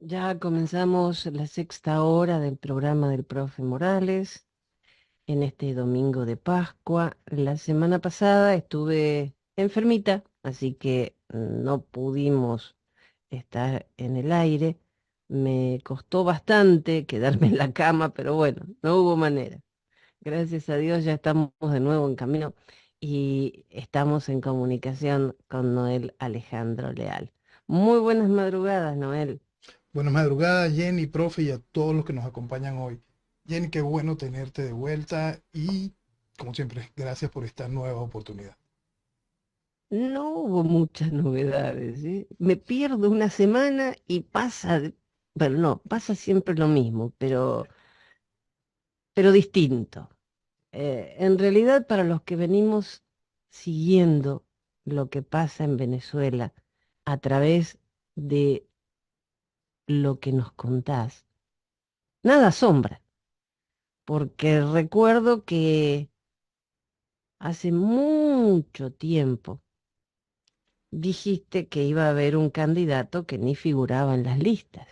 Ya comenzamos la sexta hora del programa del profe Morales en este domingo de Pascua. La semana pasada estuve enfermita, así que no pudimos estar en el aire. Me costó bastante quedarme en la cama, pero bueno, no hubo manera. Gracias a Dios ya estamos de nuevo en camino y estamos en comunicación con Noel Alejandro Leal. Muy buenas madrugadas, Noel. Buenas madrugadas, Jenny, profe, y a todos los que nos acompañan hoy. Jenny, qué bueno tenerte de vuelta y, como siempre, gracias por esta nueva oportunidad. No hubo muchas novedades, ¿eh? Me pierdo una semana y bueno, no, pasa siempre lo mismo, pero distinto. En realidad, para los que venimos siguiendo lo que pasa en Venezuela a través de lo que nos contás, nada asombra, porque recuerdo que hace mucho tiempo dijiste que iba a haber un candidato que ni figuraba en las listas.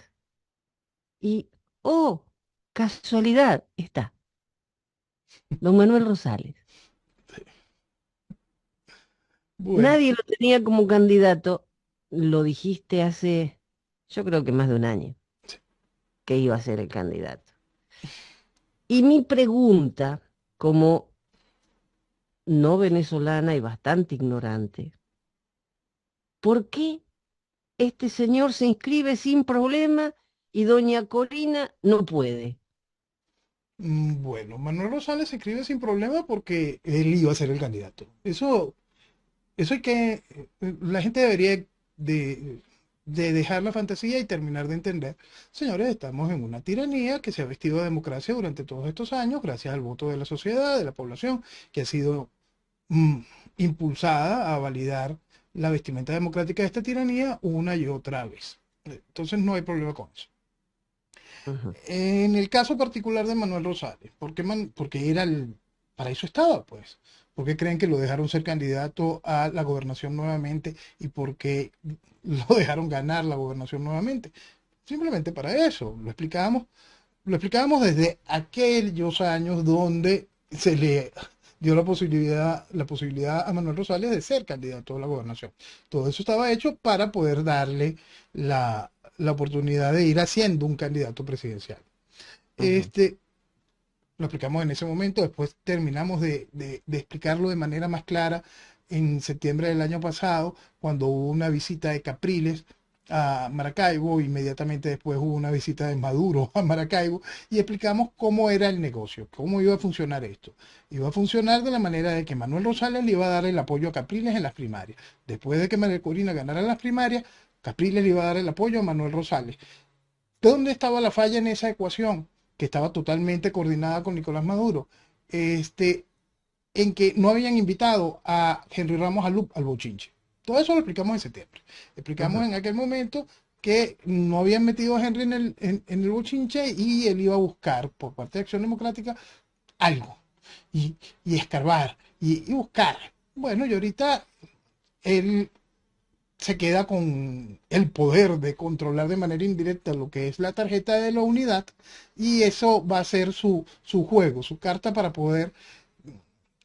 Y, oh, casualidad, está, don Manuel Rosales. Bueno, Nadie lo tenía como candidato, lo dijiste hace, yo creo que más de un año, que iba a ser el candidato. Y mi pregunta, como no venezolana y bastante ignorante, ¿por qué este señor se inscribe sin problema y doña Corina no puede? bueno, Manuel Rosales se escribe sin problema porque él iba a ser el candidato. Eso hay que, la gente debería de, de dejar la fantasía y terminar de entender. Señores, estamos en una tiranía que se ha vestido de democracia durante todos estos años, gracias al voto de la sociedad, de la población, que ha sido mm, impulsada a validar la vestimenta democrática de esta tiranía una y otra vez. Entonces no hay problema con eso. Ujú. En el caso particular de Manuel Rosales, porque era para eso estaba, pues. ¿Por qué creen que lo dejaron ser candidato a la gobernación nuevamente y por qué lo dejaron ganar la gobernación nuevamente? Simplemente para eso. Lo explicábamos desde aquellos años donde se le dio la posibilidad a Manuel Rosales de ser candidato a la gobernación. Todo eso estaba hecho para poder darle la oportunidad de ir haciendo un candidato presidencial. Ujú. Este, lo explicamos en ese momento, después terminamos de explicarlo de manera más clara en septiembre del año pasado, cuando hubo una visita de Capriles a Maracaibo, inmediatamente después hubo una visita de Maduro a Maracaibo, y explicamos cómo era el negocio, cómo iba a funcionar esto. Iba a funcionar de la manera de que Manuel Rosales le iba a dar el apoyo a Capriles en las primarias. Después de que María Corina ganara las primarias, Capriles le iba a dar el apoyo a Manuel Rosales. ¿Dónde estaba la falla en esa ecuación? Que estaba totalmente coordinada con Nicolás Maduro. Este, en que no habían invitado a Henry Ramos al bochinche. Todo eso lo explicamos en septiembre. Explicamos Ujú. en aquel momento que no habían metido a Henry en el bochinche y él iba a buscar por parte de Acción Democrática algo y, y escarbar y buscar. Bueno, y ahorita él se queda con el poder de controlar de manera indirecta lo que es la tarjeta de la unidad y eso va a ser su juego, su carta para poder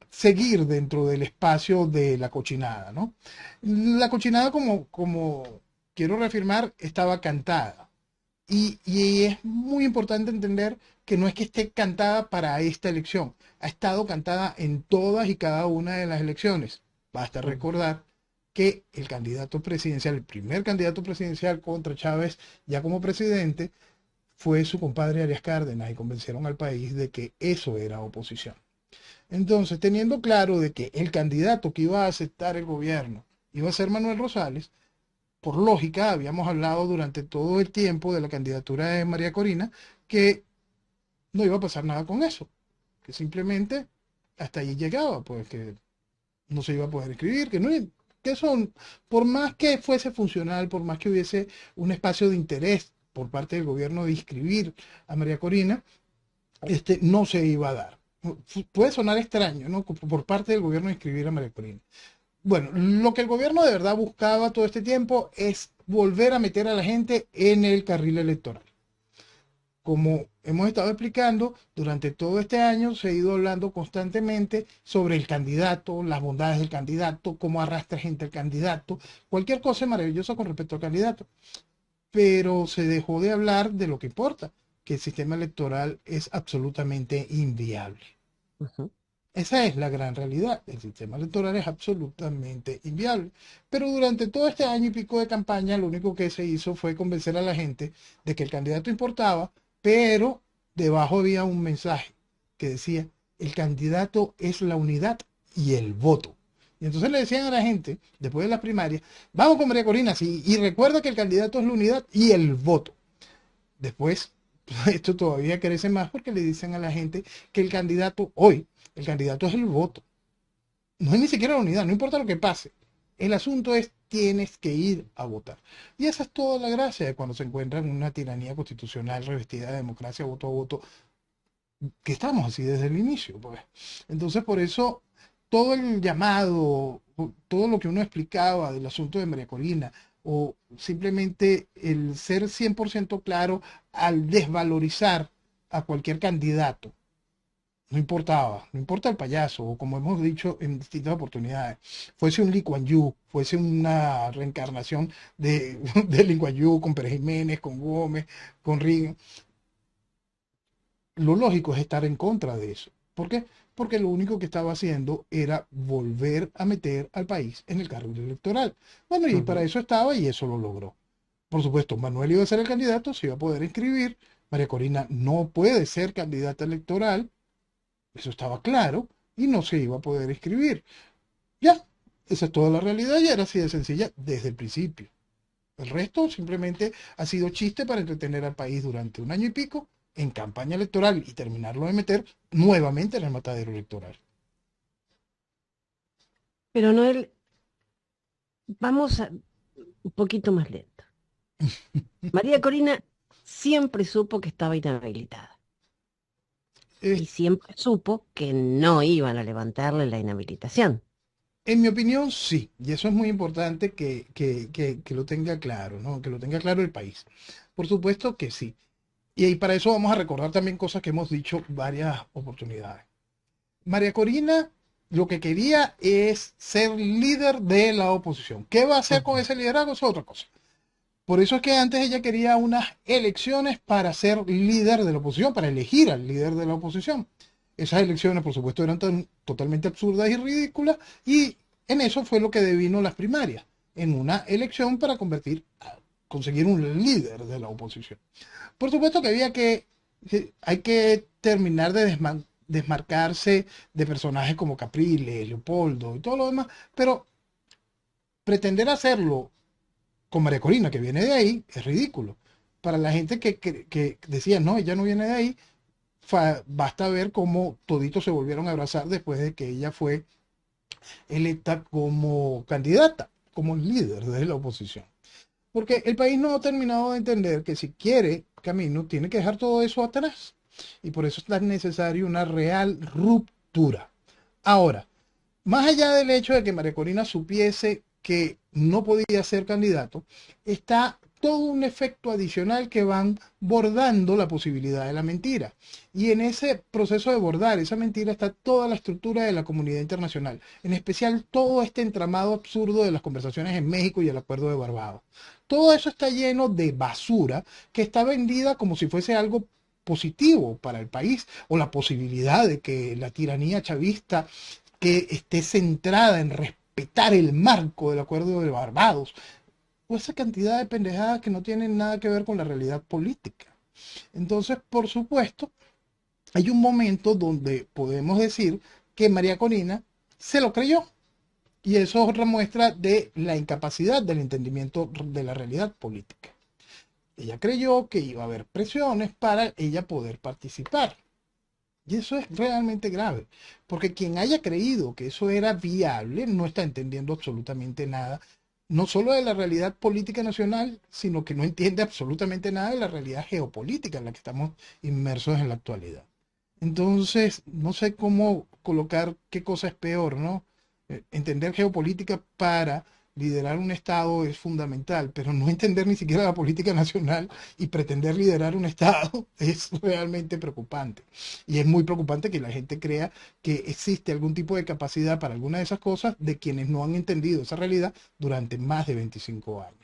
seguir dentro del espacio de la cochinada, ¿no? La cochinada, como quiero reafirmar, estaba cantada. Y es muy importante entender que no es que esté cantada para esta elección, ha estado cantada en todas y cada una de las elecciones. Basta Ujú. recordar que el candidato presidencial, el primer candidato presidencial contra Chávez ya como presidente, fue su compadre Arias Cárdenas y convencieron al país de que eso era oposición. Entonces, teniendo claro de que el candidato que iba a aceptar el gobierno iba a ser Manuel Rosales, por lógica, habíamos hablado durante todo el tiempo de la candidatura de María Corina, que no iba a pasar nada con eso, que simplemente hasta allí llegaba, pues que no se iba a poder escribir, que son, por más que fuese funcional, por más que hubiese un espacio de interés por parte del gobierno de inscribir a María Corina, no se iba a dar. Puede sonar extraño, ¿no? Por parte del gobierno de inscribir a María Corina. Bueno, lo que el gobierno de verdad buscaba todo este tiempo es volver a meter a la gente en el carril electoral. Como hemos estado explicando, durante todo este año se ha ido hablando constantemente sobre el candidato, las bondades del candidato, cómo arrastra gente al candidato, cualquier cosa maravillosa con respecto al candidato. Pero se dejó de hablar de lo que importa, que el sistema electoral es absolutamente inviable. Ujú. Esa es la gran realidad. El sistema electoral es absolutamente inviable. Pero durante todo este año y pico de campaña, lo único que se hizo fue convencer a la gente de que el candidato importaba, pero debajo había un mensaje que decía, el candidato es la unidad y el voto. Y entonces le decían a la gente, después de las primarias, vamos con María Corina, sí, y recuerda que el candidato es la unidad y el voto. Después, esto todavía crece más porque le dicen a la gente que el candidato hoy, el candidato es el voto. No es ni siquiera la unidad, no importa lo que pase. El asunto es tienes que ir a votar. Y esa es toda la gracia de cuando se encuentra en una tiranía constitucional revestida de democracia voto a voto, que estamos así desde el inicio, pues. Entonces, por eso, todo el llamado, todo lo que uno explicaba del asunto de María Corina, o simplemente el ser 100% claro al desvalorizar a cualquier candidato, no importaba, no importa el payaso, o como hemos dicho en distintas oportunidades, fuese un Lee Kuan Yew, fuese una reencarnación de Lee Kuan Yew con Pérez Jiménez, con Gómez, con Reagan, lo lógico es estar en contra de eso. ¿Por qué? Porque lo único que estaba haciendo era volver a meter al país en el carril electoral. Bueno, y para Ujú. eso estaba y eso lo logró. Por supuesto, Manuel iba a ser el candidato, se iba a poder inscribir. María Corina no puede ser candidata electoral, eso estaba claro, y no se iba a poder inscribir. Ya, esa es toda la realidad y era así de sencilla desde el principio. El resto simplemente ha sido chiste para entretener al país durante un año y pico en campaña electoral y terminarlo de meter nuevamente en el matadero electoral. Pero Noel, vamos un poquito más lento. María Corina siempre supo que estaba inhabilitada Eh, y siempre supo que no iban a levantarle la inhabilitación. en mi opinión, sí, y eso es muy importante que lo tenga claro, ¿no? Que lo tenga claro el país. Por supuesto que sí. Y para eso vamos a recordar también cosas que hemos dicho varias oportunidades. María Corina lo que quería es ser líder de la oposición. ¿Qué va a hacer con Ujú. ese liderazgo? Eso es otra cosa. Por eso es que antes ella quería unas elecciones para ser líder de la oposición, para elegir al líder de la oposición. Esas elecciones, por supuesto, eran totalmente absurdas y ridículas, y en eso fue lo que devino las primarias, en una elección para conseguir un líder de la oposición. Por supuesto que hay que terminar de desmarcarse de personajes como Capriles, Leopoldo y todo lo demás, pero pretender hacerlo con María Corina, que viene de ahí, es ridículo. Para la gente que decía, no, ella no viene de ahí, basta ver cómo toditos se volvieron a abrazar después de que ella fue electa como candidata, como líder de la oposición. Porque el país no ha terminado de entender que si quiere camino, tiene que dejar todo eso atrás. Y por eso es tan necesario una real ruptura. Ahora, más allá del hecho de que María Corina supiese que no podía ser candidato, está todo un efecto adicional que van bordando la posibilidad de la mentira. Y en ese proceso de bordar esa mentira está toda la estructura de la comunidad internacional, en especial todo este entramado absurdo de las conversaciones en México y el acuerdo de Barbados. Todo eso está lleno de basura que está vendida como si fuese algo positivo para el país o la posibilidad de que la tiranía chavista que esté centrada en respetar el marco del acuerdo de Barbados, o esa cantidad de pendejadas que no tienen nada que ver con la realidad política. Entonces, por supuesto, hay un momento donde podemos decir que María Corina se lo creyó. Y eso es otra muestra de la incapacidad del entendimiento de la realidad política. Ella creyó que iba a haber presiones para ella poder participar. Y eso es realmente grave, porque quien haya creído que eso era viable no está entendiendo absolutamente nada, no solo de la realidad política nacional, sino que no entiende absolutamente nada de la realidad geopolítica en la que estamos inmersos en la actualidad. Entonces, no sé cómo colocar qué cosa es peor, ¿no? Entender geopolítica para liderar un Estado es fundamental, pero no entender ni siquiera la política nacional y pretender liderar un Estado es realmente preocupante. Y es muy preocupante que la gente crea que existe algún tipo de capacidad para alguna de esas cosas de quienes no han entendido esa realidad durante más de 25 años.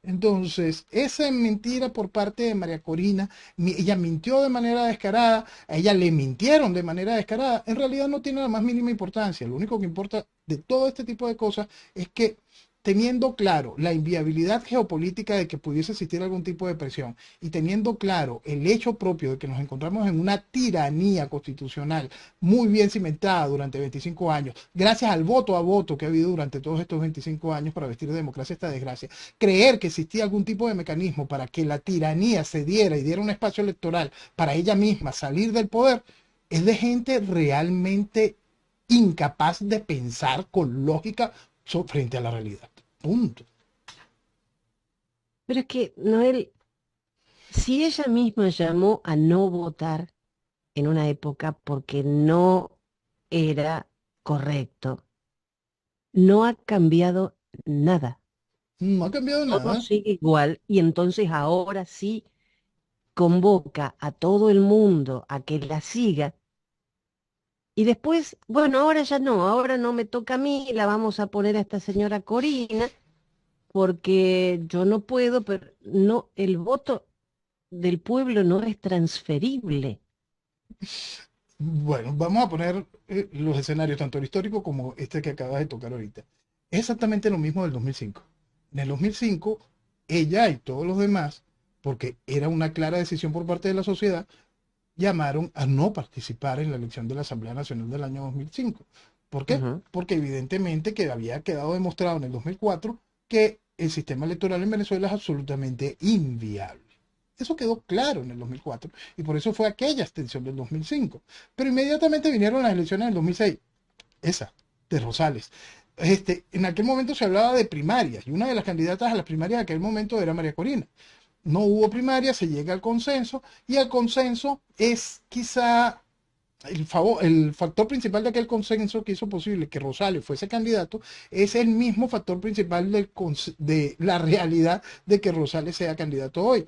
Entonces, esa mentira por parte de María Corina, ella mintió de manera descarada, a ella le mintieron de manera descarada, en realidad no tiene la más mínima importancia. Lo único que importa de todo este tipo de cosas es que teniendo claro la inviabilidad geopolítica de que pudiese existir algún tipo de presión y teniendo claro el hecho propio de que nos encontramos en una tiranía constitucional muy bien cimentada durante 25 años, gracias al voto a voto que ha habido durante todos estos 25 años para vestir de democracia esta desgracia, creer que existía algún tipo de mecanismo para que la tiranía se diera y diera un espacio electoral para ella misma salir del poder, es de gente realmente incapaz de pensar con lógica frente a la realidad. Punto. Pero es que, Noel, si ella misma llamó a no votar en una época porque no era correcto, no ha cambiado nada. No ha cambiado Todo nada. sigue igual y entonces ahora sí convoca a todo el mundo a que la siga y después, bueno, ahora ya no, ahora no me toca a mí, la vamos a poner a esta señora Corina porque yo no puedo, pero no, el voto del pueblo no es transferible. Bueno, vamos a poner los escenarios, tanto el histórico como este que acabas de tocar ahorita. Es exactamente lo mismo del 2005. En el 2005, ella y todos los demás, porque era una clara decisión por parte de la sociedad, llamaron a no participar en la elección de la Asamblea Nacional del año 2005. ¿Por qué? Ujú. Porque evidentemente que había quedado demostrado en el 2004 que el sistema electoral en Venezuela es absolutamente inviable. Eso quedó claro en el 2004 y por eso fue aquella abstención del 2005. Pero inmediatamente vinieron las elecciones del 2006, esa, de Rosales. En aquel momento se hablaba de primarias y una de las candidatas a las primarias de aquel momento era María Corina. No hubo primaria, se llega al consenso y el consenso es quizá el factor principal de aquel consenso que hizo posible que Rosales fuese candidato, es el mismo factor principal de la realidad de que Rosales sea candidato hoy.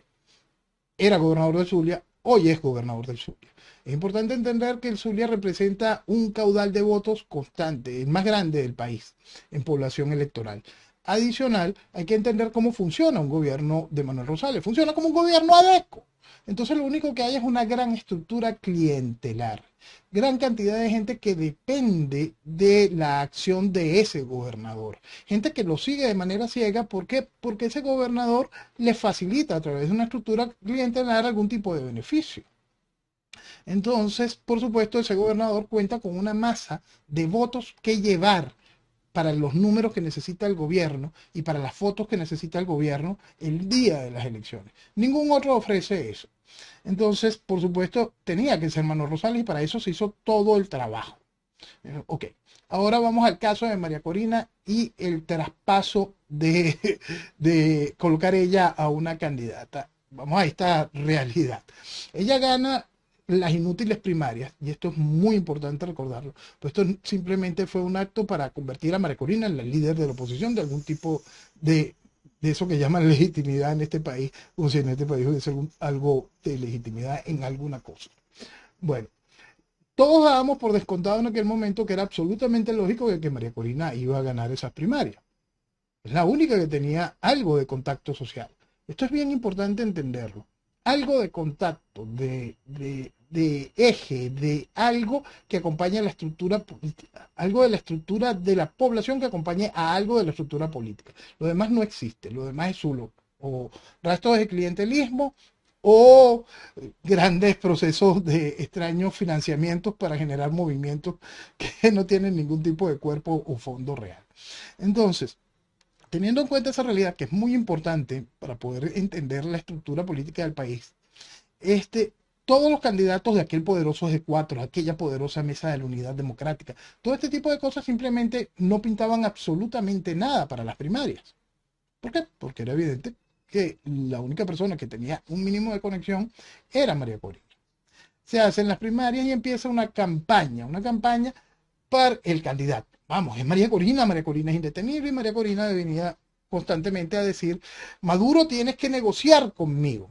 Era gobernador de Zulia, hoy es gobernador del Zulia. Es importante entender que el Zulia representa un caudal de votos constante, el más grande del país en población electoral. Adicional, hay que entender cómo funciona un gobierno de Manuel Rosales. Funciona como un gobierno ADECO. Entonces lo único que hay es una gran estructura clientelar, gran cantidad de gente que depende de la acción de ese gobernador. Gente que lo sigue de manera ciega, ¿por qué? Porque ese gobernador le facilita a través de una estructura clientelar algún tipo de beneficio. Entonces, por supuesto, ese gobernador cuenta con una masa de votos que llevar para los números que necesita el gobierno y para las fotos que necesita el gobierno el día de las elecciones. Ningún otro ofrece eso. Entonces, por supuesto, tenía que ser Manuel Rosales y para eso se hizo todo el trabajo. Ok, ahora vamos al caso de María Corina y el traspaso de colocar ella a una candidata. Vamos a esta realidad. Ella gana las inútiles primarias, y esto es muy importante recordarlo, pues esto simplemente fue un acto para convertir a María Corina en la líder de la oposición de algún tipo de eso que llaman legitimidad en este país, o si en este país hubiese algo de legitimidad en alguna cosa. Bueno, todos dábamos por descontado en aquel momento que era absolutamente lógico que María Corina iba a ganar esas primarias. Es la única que tenía algo de contacto social. Esto es bien importante entenderlo. Algo de contacto, de eje, de algo que acompañe a la estructura política, algo de la estructura de la población que acompañe a algo de la estructura política. Lo demás no existe, lo demás es solo o rastros de clientelismo o grandes procesos de extraños financiamientos para generar movimientos que no tienen ningún tipo de cuerpo o fondo real. Entonces, teniendo en cuenta esa realidad que es muy importante para poder entender la estructura política del país, todos los candidatos de aquel poderoso G4, aquella poderosa mesa de la unidad democrática, todo este tipo de cosas simplemente no pintaban absolutamente nada para las primarias. ¿Por qué? Porque era evidente que la única persona que tenía un mínimo de conexión era María Corina. Se hacen las primarias y empieza una campaña para el candidato. Vamos, es María Corina es indetenible y María Corina venía constantemente a decir, Maduro tienes que negociar conmigo.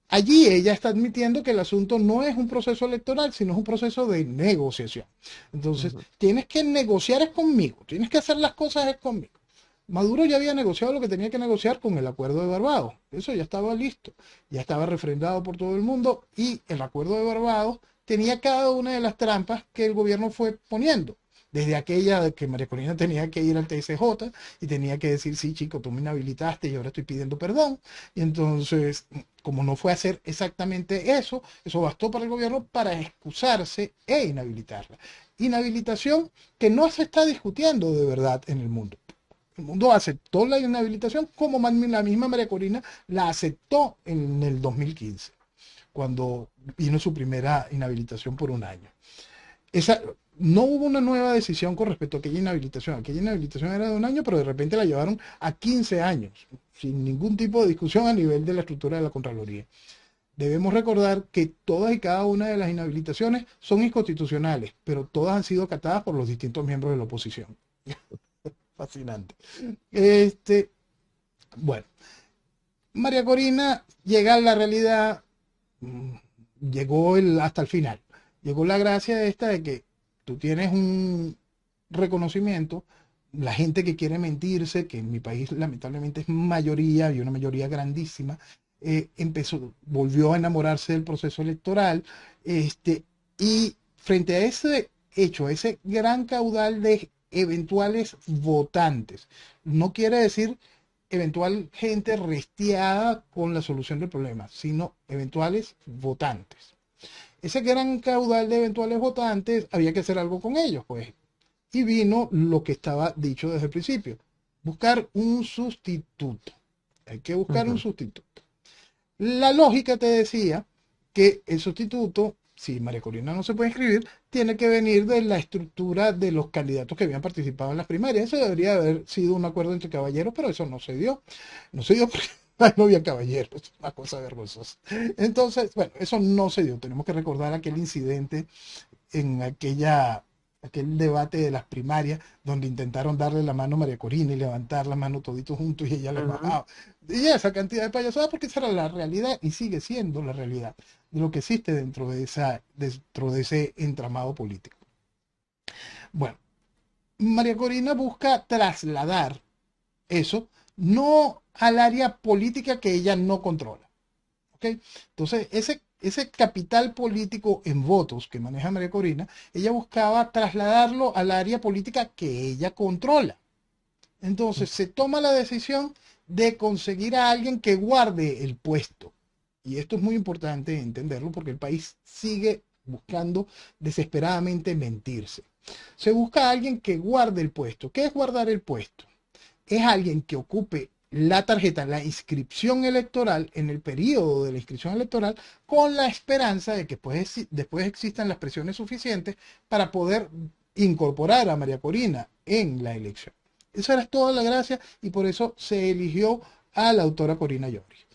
Allí ella está admitiendo que el asunto no es un proceso electoral, sino es un proceso de negociación. Entonces, Ujú. tienes que negociar es conmigo, tienes que hacer las cosas es conmigo. Maduro ya había negociado lo que tenía que negociar con el acuerdo de Barbados. Eso ya estaba listo, ya estaba refrendado por todo el mundo y el acuerdo de Barbados tenía cada una de las trampas que el gobierno fue poniendo. Desde aquella de que María Corina tenía que ir al TSJ y tenía que decir, sí, chico, tú me inhabilitaste y ahora estoy pidiendo perdón. Y entonces, como no fue a hacer exactamente eso, eso bastó para el gobierno para excusarse e inhabilitarla. Inhabilitación que no se está discutiendo de verdad en el mundo. El mundo aceptó la inhabilitación como la misma María Corina la aceptó en el 2015, cuando vino su primera inhabilitación por un año. Esa, no hubo una nueva decisión con respecto a aquella inhabilitación. Aquella inhabilitación era de un año, pero de repente la llevaron a 15 años, sin ningún tipo de discusión a nivel de la estructura de la Contraloría. Debemos recordar que todas y cada una de las inhabilitaciones son inconstitucionales, pero todas han sido acatadas por los distintos miembros de la oposición. Fascinante. Este, bueno, María Corina llega a la realidad, mm, llegó hasta el final. Llegó la gracia esta de que tú tienes un reconocimiento, la gente que quiere mentirse, que en mi país lamentablemente es mayoría, y una mayoría grandísima, volvió a enamorarse del proceso electoral, y frente a ese hecho, a ese gran caudal de eventuales votantes, no quiere decir eventual gente restiada con la solución del problema, sino eventuales votantes. Ese gran caudal de eventuales votantes había que hacer algo con ellos, pues. Y vino lo que estaba dicho desde el principio, buscar un sustituto. Hay que buscar un Ujú. sustituto. La lógica te decía que el sustituto, si María Corina no se puede inscribir, tiene que venir de la estructura de los candidatos que habían participado en las primarias. Eso debería haber sido un acuerdo entre caballeros, pero eso no se dio. No se dio porque no había caballeros, es una cosa vergonzosa. Entonces, bueno, eso no se dio. Tenemos que recordar aquel incidente en aquel debate de las primarias, donde intentaron darle la mano a María Corina y levantar la mano toditos juntos y ella les Ujú. bajaba. Y esa cantidad de payasadas, porque esa era la realidad y sigue siendo la realidad de lo que existe dentro de ese entramado político. Bueno, María Corina busca trasladar eso no al área política que ella no controla. ¿Okay? Entonces, ese capital político en votos que maneja María Corina, ella buscaba trasladarlo al área política que ella controla. Entonces, se toma la decisión de conseguir a alguien que guarde el puesto. Y esto es muy importante entenderlo porque el país sigue buscando desesperadamente mentirse. Se busca a alguien que guarde el puesto. ¿Qué es guardar el puesto? Es alguien que ocupe la tarjeta, la inscripción electoral en el periodo de la inscripción electoral con la esperanza de que después existan las presiones suficientes para poder incorporar a María Corina en la elección. Esa era toda la gracia y por eso se eligió a la autora Corina Lloris.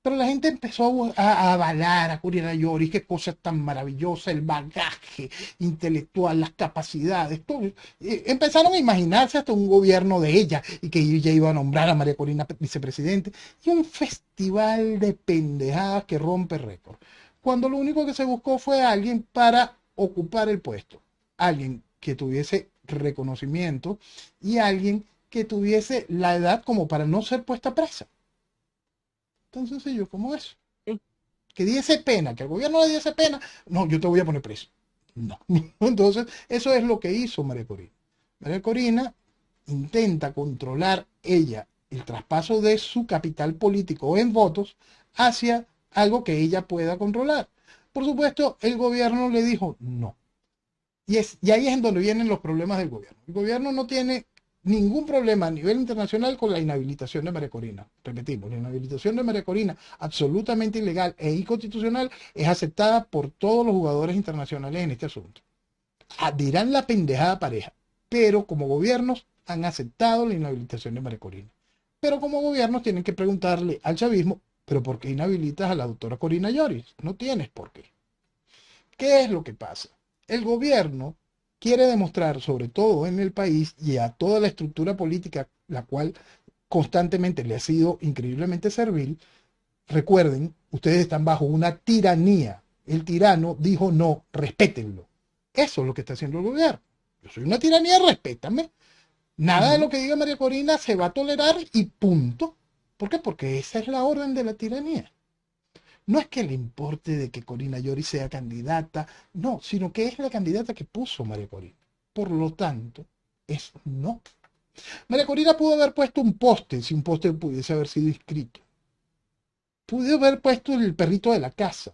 Pero la gente empezó a avalar a Corina Lloris, qué cosa tan maravillosa, el bagaje intelectual, las capacidades, todo. Empezaron a imaginarse hasta un gobierno de ella y que ella iba a nombrar a María Corina vicepresidente y un festival de pendejadas que rompe récord. Cuando lo único que se buscó fue alguien para ocupar el puesto, alguien que tuviese reconocimiento y alguien que tuviese la edad como para no ser puesta presa. Tan sencillo como eso. Sí. Que diese pena, que al gobierno le diese pena, no, yo te voy a poner preso. No. Entonces, eso es lo que hizo María Corina. María Corina intenta controlar ella el traspaso de su capital político en votos hacia algo que ella pueda controlar. Por supuesto, el gobierno le dijo no. Y ahí es en donde vienen los problemas del gobierno. El gobierno no tiene ningún problema a nivel internacional con la inhabilitación de María Corina. Repetimos, la inhabilitación de María Corina, absolutamente ilegal e inconstitucional, es aceptada por todos los jugadores internacionales en este asunto. Dirán la pendejada pareja, pero como gobiernos han aceptado la inhabilitación de María Corina. Pero como gobiernos tienen que preguntarle al chavismo, ¿pero por qué inhabilitas a la doctora Corina Lloris? No tienes por qué. ¿Qué es lo que pasa? El gobierno quiere demostrar, sobre todo en el país y a toda la estructura política, la cual constantemente le ha sido increíblemente servil. Recuerden, ustedes están bajo una tiranía. El tirano dijo no, respétenlo. Eso es lo que está haciendo el gobierno. Yo soy una tiranía, respétame. Nada de lo Ujú. que diga María Corina se va a tolerar y punto. ¿Por qué? Porque esa es la orden de la tiranía. No es que le importe de que Corina Llori sea candidata, no, sino que es la candidata que puso María Corina. Por lo tanto, es no. María Corina pudo haber puesto un poste, si un poste pudiese haber sido inscrito. Pudo haber puesto el perrito de la casa.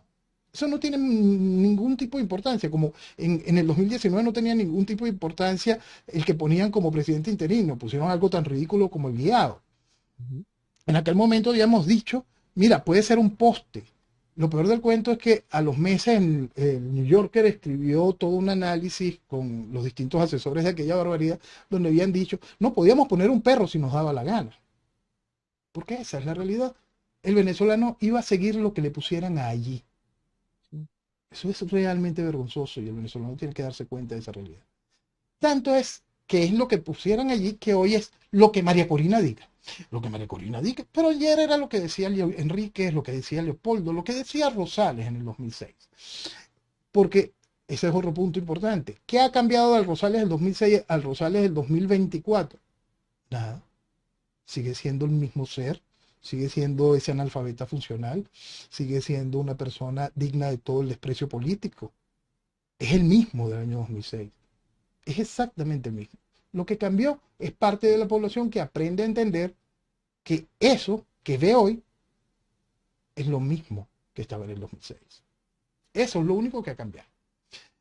Eso no tiene ningún tipo de importancia, como en el 2019 no tenía ningún tipo de importancia el que ponían como presidente interino, pusieron algo tan ridículo como el guiado. Ujú. En aquel momento habíamos dicho, mira, puede ser un poste. Lo peor del cuento es que a los meses el New Yorker escribió todo un análisis con los distintos asesores de aquella barbaridad, donde habían dicho, no podíamos poner un perro si nos daba la gana. Porque esa es la realidad. El venezolano iba a seguir lo que le pusieran allí. Sí. Eso es realmente vergonzoso y el venezolano tiene que darse cuenta de esa realidad. Tanto es que es lo que pusieran allí que hoy es lo que María Corina diga. Lo que María Corina diga. Pero ayer era lo que decía Enrique, lo que decía Leopoldo, lo que decía Rosales en el 2006. Porque ese es otro punto importante. ¿Qué ha cambiado del Rosales del 2006 al Rosales del 2024? Nada. Sigue siendo el mismo ser, sigue siendo ese analfabeta funcional, sigue siendo una persona digna de todo el desprecio político. Es el mismo del año 2006. Es exactamente el mismo. Lo que cambió es parte de la población que aprende a entender que eso que ve hoy es lo mismo que estaba en el 2006. Eso es lo único que ha cambiado.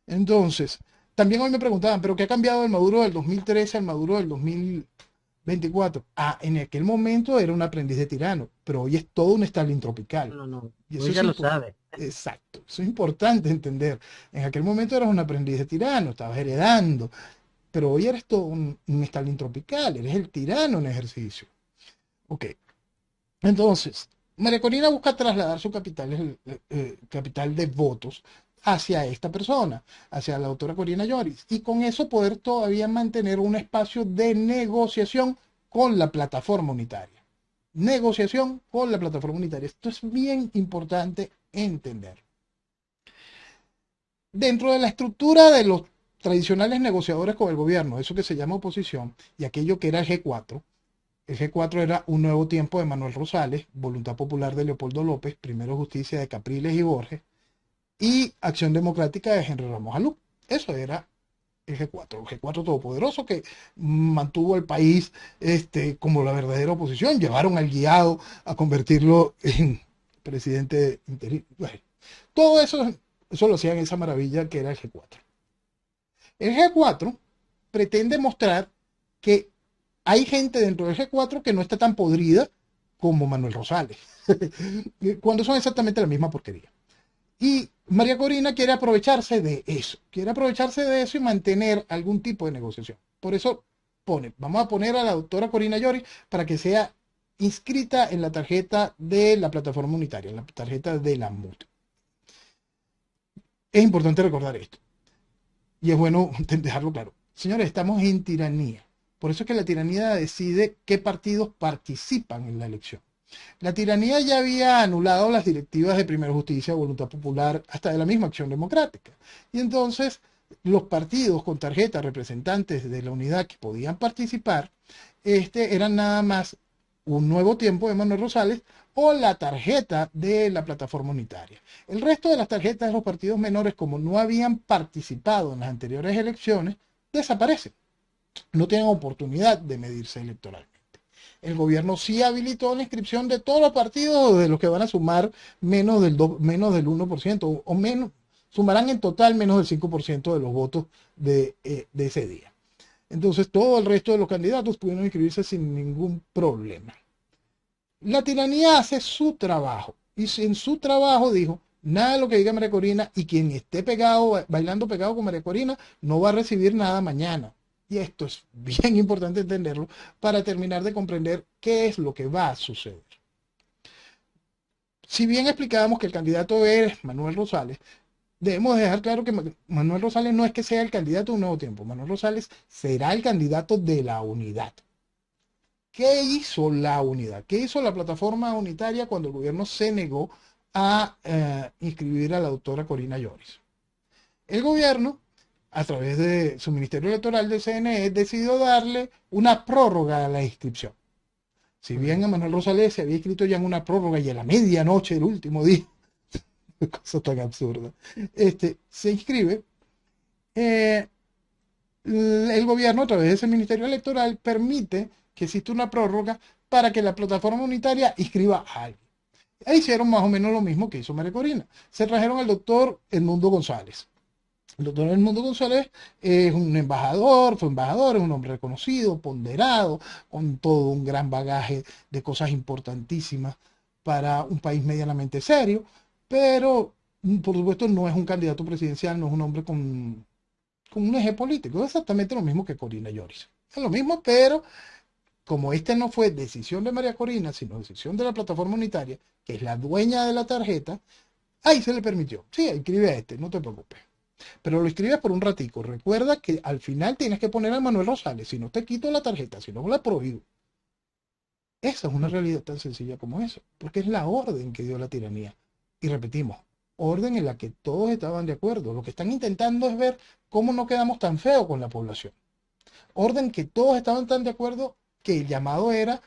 Entonces, también hoy me preguntaban, ¿pero qué ha cambiado del Maduro del 2013 al Maduro del 2024? Ah, en aquel momento era un aprendiz de tirano, pero hoy es todo un Stalin tropical. No, no, Y eso hoy es ya lo importante. sabe. Exacto, eso es importante entender. En aquel momento eras un aprendiz de tirano, estabas heredando, pero hoy eres todo un Stalin tropical, eres el tirano en ejercicio. Ok, entonces, María Corina busca trasladar su capital, capital de votos hacia esta persona, hacia la doctora Corina Lloris, y con eso poder todavía mantener un espacio de negociación con la plataforma unitaria. Negociación con la plataforma unitaria. Esto es bien importante entender. Dentro de la estructura de los tradicionales negociadores con el gobierno, eso que se llama oposición, y aquello que era el G4, el G4 era Un Nuevo Tiempo de Manuel Rosales, Voluntad Popular de Leopoldo López, Primero Justicia de Capriles y Borges, y Acción Democrática de Henry Ramos Alú. Eso era el G4 todopoderoso que mantuvo al país como la verdadera oposición. Llevaron al guiado a convertirlo en presidente interino. Bueno, todo eso lo hacían esa maravilla que era el G4. El G4 pretende mostrar que hay gente dentro del G4 que no está tan podrida como Manuel Rosales, cuando son exactamente la misma porquería. Y María Corina quiere aprovecharse de eso y mantener algún tipo de negociación. Por eso vamos a poner a la doctora Corina Llori para que sea inscrita en la tarjeta de la plataforma unitaria, en la tarjeta de la MUT. Es importante recordar esto. Y es bueno dejarlo claro. Señores, estamos en tiranía. Por eso es que la tiranía decide qué partidos participan en la elección. La tiranía ya había anulado las directivas de Primera Justicia, Voluntad Popular, hasta de la misma Acción Democrática. Y entonces los partidos con tarjetas representantes de la unidad que podían participar, eran nada más Un Nuevo Tiempo de Manuel Rosales o la tarjeta de la plataforma unitaria. El resto de las tarjetas de los partidos menores, como no habían participado en las anteriores elecciones, desaparecen. No tienen oportunidad de medirse electoralmente. El gobierno sí habilitó la inscripción de todos los partidos de los que van a sumar menos del 1% o menos, sumarán en total menos del 5% de los votos de ese día. Entonces todo el resto de los candidatos pudieron inscribirse sin ningún problema. La tiranía hace su trabajo y en su trabajo dijo, nada de lo que diga María Corina y quien esté pegado, bailando pegado con María Corina, no va a recibir nada mañana. Y esto es bien importante entenderlo para terminar de comprender qué es lo que va a suceder. Si bien explicábamos que el candidato es Manuel Rosales, debemos dejar claro que Manuel Rosales no es que sea el candidato de un nuevo tiempo. Manuel Rosales será el candidato de la unidad. ¿Qué hizo la unidad? ¿Qué hizo la plataforma unitaria cuando el gobierno se negó a inscribir a la doctora Corina Lloris? El gobierno, a través de su Ministerio Electoral del CNE, decidió darle una prórroga a la inscripción. Si bien a Manuel Rosales se había escrito ya en una prórroga y a la medianoche del último día, cosa tan absurda, se inscribe, eh, el gobierno a través de ese Ministerio Electoral permite que exista una prórroga para que la plataforma unitaria inscriba a alguien. E hicieron más o menos lo mismo que hizo María Corina. Se trajeron al doctor Edmundo González. El doctor Edmundo González es un embajador, fue embajador, es un hombre reconocido, ponderado, con todo un gran bagaje de cosas importantísimas para un país medianamente serio, pero por supuesto no es un candidato presidencial, no es un hombre con un eje político, es exactamente lo mismo que Corina Lloris. Es lo mismo, pero como esta no fue decisión de María Corina, sino decisión de la plataforma unitaria, que es la dueña de la tarjeta, ahí se le permitió. Sí, escribe a no te preocupes. Pero lo escribes por un ratico. Recuerda que al final tienes que poner a Manuel Rosales, si no te quito la tarjeta, si no la prohíbo. Esa es una realidad tan sencilla como eso, porque es la orden que dio la tiranía. Y repetimos, orden en la que todos estaban de acuerdo. Lo que están intentando es ver cómo no quedamos tan feos con la población. Orden que todos estaban tan de acuerdo que el llamado era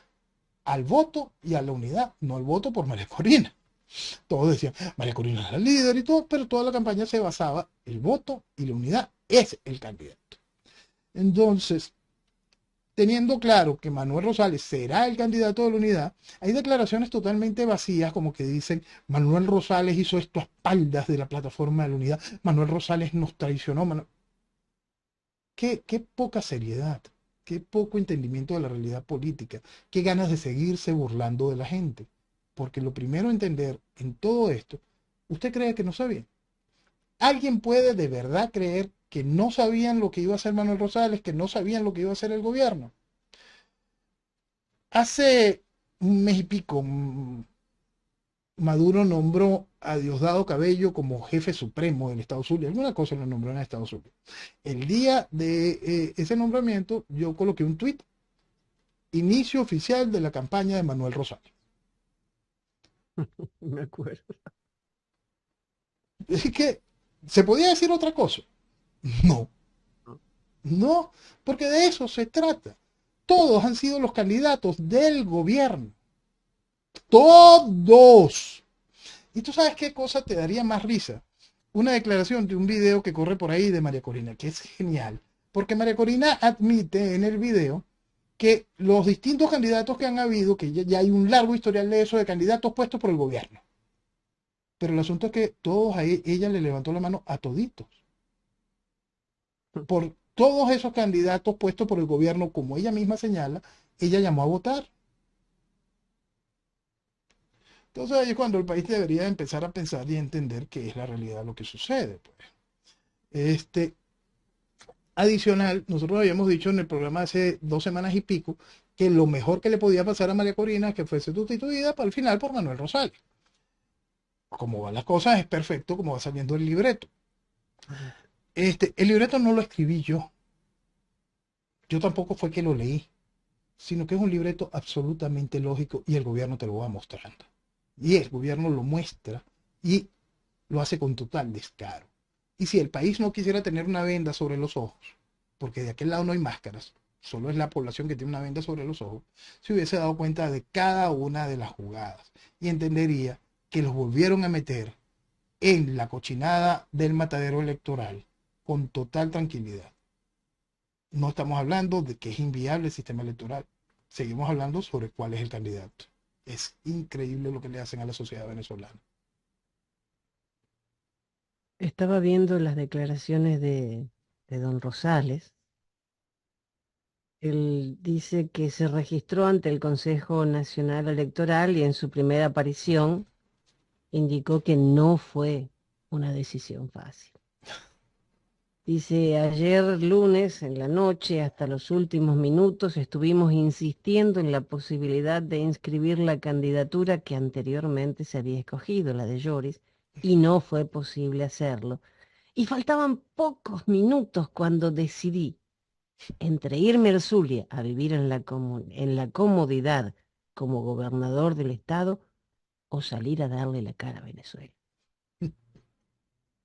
al voto y a la unidad, no al voto por María Corina. Todos decían, María Corina es la líder y todo, pero toda la campaña se basaba en el voto y la unidad es el candidato. Entonces, teniendo claro que Manuel Rosales será el candidato de la unidad, hay declaraciones totalmente vacías como que dicen, Manuel Rosales hizo esto a espaldas de la plataforma de la unidad, Manuel Rosales nos traicionó. Qué poca seriedad, qué poco entendimiento de la realidad política, qué ganas de seguirse burlando de la gente. Porque lo primero a entender en todo esto, ¿usted cree que no sabía? ¿Alguien puede de verdad creer que no sabían lo que iba a hacer Manuel Rosales, que no sabían lo que iba a hacer el gobierno? Hace un mes y pico, Maduro nombró a Diosdado Cabello como jefe supremo del Estados Unidos. Alguna cosa lo nombró en Estados Unidos. El día de ese nombramiento, yo coloqué un tuit: inicio oficial de la campaña de Manuel Rosales. Me acuerdo. Es que, ¿se podía decir otra cosa? No, no, porque de eso se trata. Todos han sido los candidatos del gobierno. Todos. ¿Y tú sabes qué cosa te daría más risa? Una declaración de un video que corre por ahí de María Corina, que es genial. Porque María Corina admite en el video que los distintos candidatos que han habido, que ya hay un largo historial de eso, de candidatos puestos por el gobierno. Pero el asunto es que todos ahí, ella le levantó la mano a toditos. Por todos esos candidatos puestos por el gobierno, como ella misma señala, ella llamó a votar. Entonces ahí es cuando el país debería empezar a pensar y entender qué es la realidad de lo que sucede. Pues. Este, Adicional, nosotros habíamos dicho en el programa hace 2 semanas y pico que lo mejor que le podía pasar a María Corina es que fuese sustituida para el final por Manuel Rosales. Como van las cosas, es perfecto como va saliendo el libreto. El libreto no lo escribí yo tampoco fue que lo leí, sino que es un libreto absolutamente lógico y el gobierno te lo va mostrando. Y el gobierno lo muestra y lo hace con total descaro. Y si el país no quisiera tener una venda sobre los ojos, porque de aquel lado no hay máscaras, solo es la población que tiene una venda sobre los ojos, se hubiese dado cuenta de cada una de las jugadas y entendería que los volvieron a meter en la cochinada del matadero electoral con total tranquilidad. No estamos hablando de que es inviable el sistema electoral. Seguimos hablando sobre cuál es el candidato. Es increíble lo que le hacen a la sociedad venezolana. Estaba viendo las declaraciones de don Rosales. Él dice que se registró ante el Consejo Nacional Electoral y en su primera aparición indicó que no fue una decisión fácil. Dice, ayer lunes en la noche hasta los últimos minutos estuvimos insistiendo en la posibilidad de inscribir la candidatura que anteriormente se había escogido, la de Lloris, y no fue posible hacerlo. Y faltaban pocos minutos cuando decidí entre irme al Zulia a vivir en en la comodidad como gobernador del estado o salir a darle la cara a Venezuela.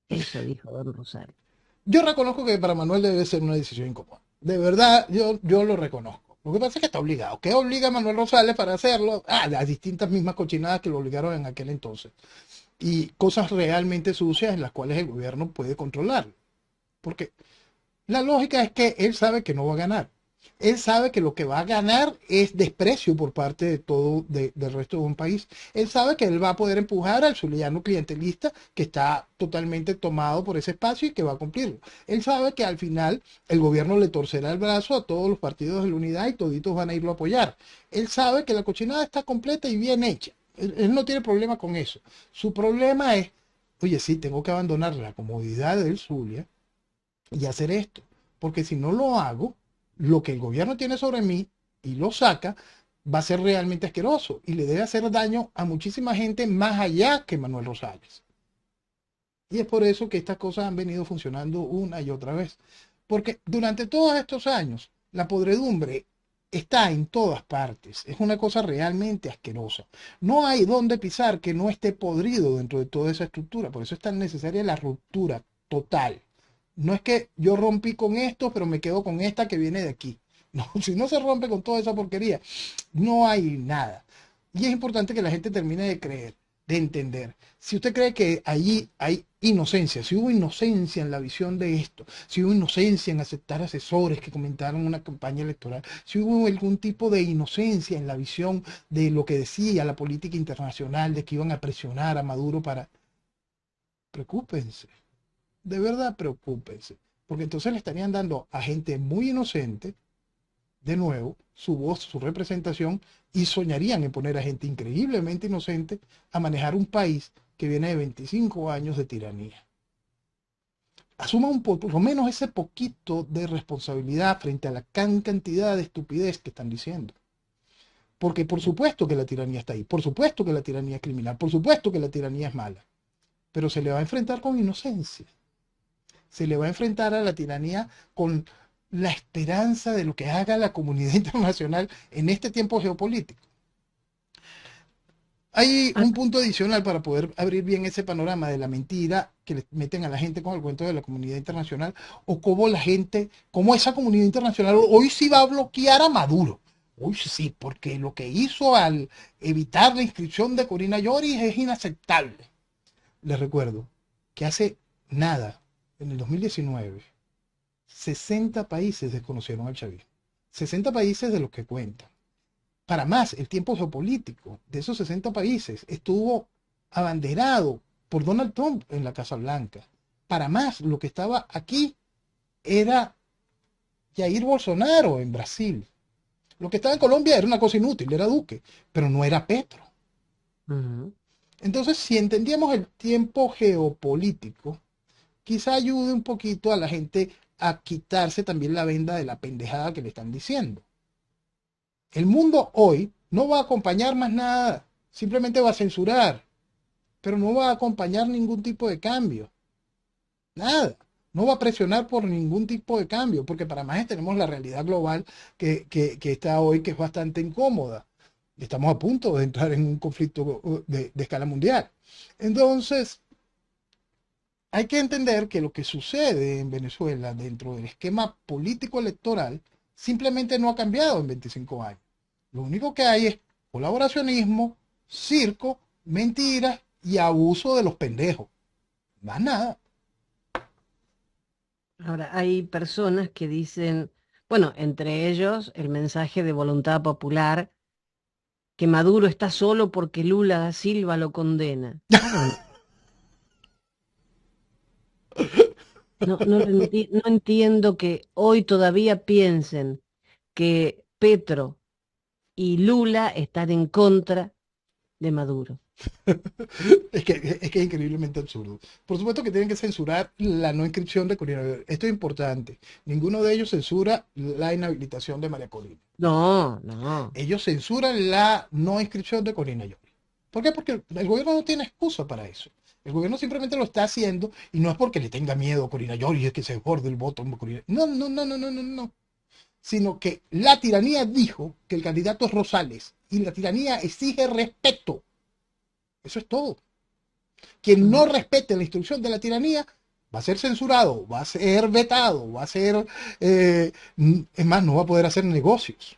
Eso dijo don Rosario. Yo reconozco que para Manuel debe ser una decisión incómoda. De verdad, yo lo reconozco. Lo que pasa es que está obligado. ¿Qué obliga a Manuel Rosales para hacerlo? Ah, las distintas mismas cochinadas que lo obligaron en aquel entonces. Y cosas realmente sucias en las cuales el gobierno puede controlar. Porque la lógica es que él sabe que no va a ganar. Él sabe que lo que va a ganar es desprecio por parte de todo del resto de un país. Él sabe que él va a poder empujar al zuliano clientelista que está totalmente tomado por ese espacio y que va a cumplirlo. Él sabe que al final el gobierno le torcerá el brazo a todos los partidos de la unidad y toditos van a irlo a apoyar. Él sabe que la cochinada está completa y bien hecha. Él no tiene problema con eso. Su problema es, oye, sí, tengo que abandonar la comodidad del Zulia y hacer esto. Porque si no lo hago, lo que el gobierno tiene sobre mí y lo saca, va a ser realmente asqueroso y le debe hacer daño a muchísima gente más allá que Manuel Rosales. Y es por eso que estas cosas han venido funcionando una y otra vez. Porque durante todos estos años, la podredumbre está en todas partes. Es una cosa realmente asquerosa. No hay donde pisar que no esté podrido dentro de toda esa estructura. Por eso es tan necesaria la ruptura total. No es que yo rompí con esto, pero me quedo con esta que viene de aquí. No, si no se rompe con toda esa porquería, no hay nada. Y es importante que la gente termine de creer, de entender. Si usted cree que allí hay inocencia, si hubo inocencia en la visión de esto, si hubo inocencia en aceptar asesores que comentaron una campaña electoral, si hubo algún tipo de inocencia en la visión de lo que decía la política internacional, de que iban a presionar a Maduro para... Preocúpense, de verdad preocúpense, porque entonces le estarían dando a gente muy inocente, de nuevo, su voz, su representación, y soñarían en poner a gente increíblemente inocente a manejar un país que viene de 25 años de tiranía. Asuma por lo menos ese poquito de responsabilidad frente a la gran cantidad de estupidez que están diciendo. Porque por supuesto que la tiranía está ahí, por supuesto que la tiranía es criminal, por supuesto que la tiranía es mala, pero se le va a enfrentar con inocencia, se le va a enfrentar a la tiranía con la esperanza de lo que haga la comunidad internacional en este tiempo geopolítico. Hay Ah, un punto adicional para poder abrir bien ese panorama de la mentira que le meten a la gente con el cuento de la comunidad internacional o cómo la gente, cómo esa comunidad internacional hoy sí va a bloquear a Maduro. Uy, sí, porque lo que hizo al evitar la inscripción de Corina Lloris es inaceptable. Les recuerdo que hace nada, en el 2019, 60 países desconocieron al chavismo. 60 países de los que cuentan. Para más, el tiempo geopolítico de esos 60 países estuvo abanderado por Donald Trump en la Casa Blanca. Para más, lo que estaba aquí era Jair Bolsonaro en Brasil. Lo que estaba en Colombia era una cosa inútil, era Duque, pero no era Petro. ujú. Entonces, si entendíamos el tiempo geopolítico, quizá ayude un poquito a la gente a quitarse también la venda de la pendejada que le están diciendo. El mundo hoy no va a acompañar más nada, simplemente va a censurar, pero no va a acompañar ningún tipo de cambio, nada. No va a presionar por ningún tipo de cambio, porque para más tenemos la realidad global que está hoy, que es bastante incómoda. Estamos a punto de entrar en un conflicto de escala mundial. Entonces, hay que entender que lo que sucede en Venezuela dentro del esquema político electoral simplemente no ha cambiado en 25 años. Lo único que hay es colaboracionismo, circo, mentiras y abuso de los pendejos. Más nada. Ahora, hay personas que dicen, bueno, entre ellos el mensaje de voluntad popular, que Maduro está solo porque Lula da Silva lo condena. ¿A dónde? No entiendo que hoy todavía piensen que Petro y Lula están en contra de Maduro. Es que es increíblemente absurdo. Por supuesto que tienen que censurar la no inscripción de Corina. Esto es importante. Ninguno de ellos censura la inhabilitación de María Corina. No, no. Ellos censuran la no inscripción de Corina Llori. ¿Por qué? Porque el gobierno no tiene excusa para eso. El gobierno simplemente lo está haciendo y no es porque le tenga miedo a Corina Llori, es que se desborde el voto. No, no, no, no, no, no, no. Sino que la tiranía dijo que el candidato es Rosales y la tiranía exige respeto. Eso es todo. Quien no Ujú. respete la instrucción de la tiranía va a ser censurado, va a ser vetado, va a ser, es más, no va a poder hacer negocios.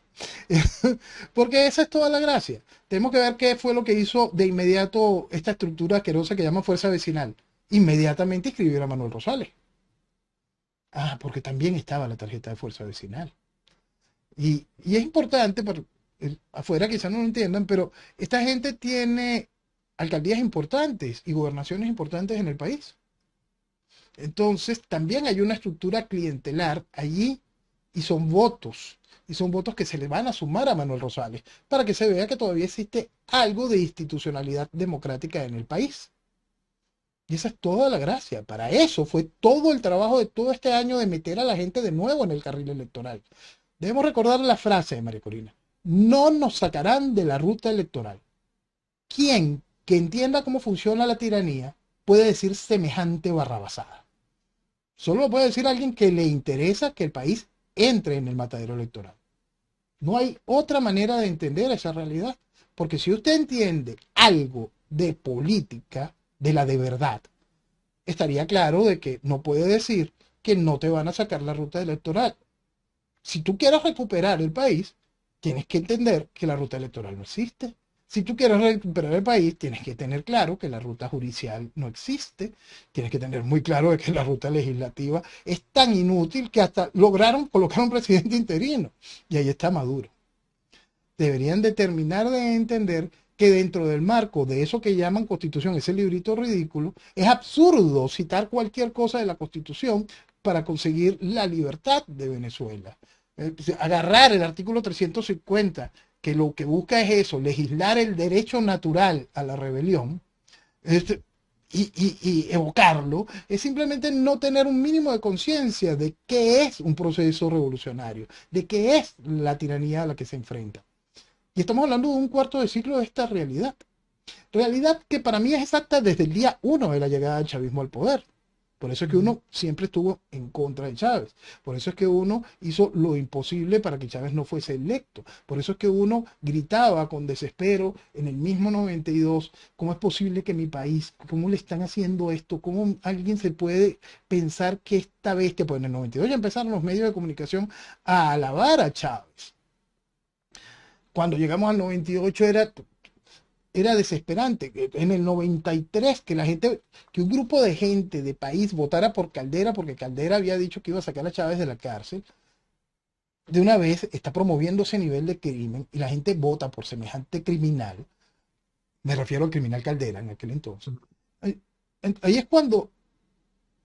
Porque esa es toda la gracia. Tenemos que ver qué fue lo que hizo de inmediato esta estructura asquerosa que llama Fuerza Vecinal. Inmediatamente inscribir a Manuel Rosales. Ah, porque también estaba la tarjeta de Fuerza Vecinal. Y es importante, para afuera quizás no lo entiendan, pero esta gente tiene alcaldías importantes y gobernaciones importantes en el país. Entonces, también hay una estructura clientelar allí y son votos que se le van a sumar a Manuel Rosales para que se vea que todavía existe algo de institucionalidad democrática en el país. Y esa es toda la gracia. Para eso fue todo el trabajo de todo este año de meter a la gente de nuevo en el carril electoral. Debemos recordar la frase de María Corina. No nos sacarán de la ruta electoral. ¿Quién que entienda cómo funciona la tiranía puede decir semejante barrabasada? Solo lo puede decir alguien que le interesa que el país entre en el matadero electoral. No hay otra manera de entender esa realidad. Porque si usted entiende algo de política, de la de verdad, estaría claro de que no puede decir que no te van a sacar la ruta electoral. Si tú quieres recuperar el país, tienes que entender que la ruta electoral no existe. Si tú quieres recuperar el país, tienes que tener claro que la ruta judicial no existe. Tienes que tener muy claro de que la ruta legislativa es tan inútil que hasta lograron colocar un presidente interino. Y ahí está Maduro. Deberían de terminar de entender que dentro del marco de eso que llaman constitución, ese librito ridículo, es absurdo citar cualquier cosa de la constitución para conseguir la libertad de Venezuela. Agarrar el artículo 350, que lo que busca es eso, legislar el derecho natural a la rebelión, este, y evocarlo, es simplemente no tener un mínimo de conciencia de qué es un proceso revolucionario, de qué es la tiranía a la que se enfrenta. Y estamos hablando de un cuarto de siglo de esta realidad. Realidad que para mí es exacta desde el día uno de la llegada del chavismo al poder. Por eso es que Ujú. uno siempre estuvo en contra de Chávez. Por eso es que uno hizo lo imposible para que Chávez no fuese electo. Por eso es que uno gritaba con desespero en el mismo 92, ¿cómo es posible que mi país, cómo le están haciendo esto? ¿Cómo alguien se puede pensar que esta bestia, pues en el 92 ya empezaron los medios de comunicación a alabar a Chávez? Cuando llegamos al 98 era desesperante. En el 93 que la gente, que un grupo de gente de país votara por Caldera porque Caldera había dicho que iba a sacar a Chávez de la cárcel, de una vez está promoviendo ese nivel de crimen y la gente vota por semejante criminal. Me refiero al criminal Caldera en aquel entonces. Ahí, ahí es cuando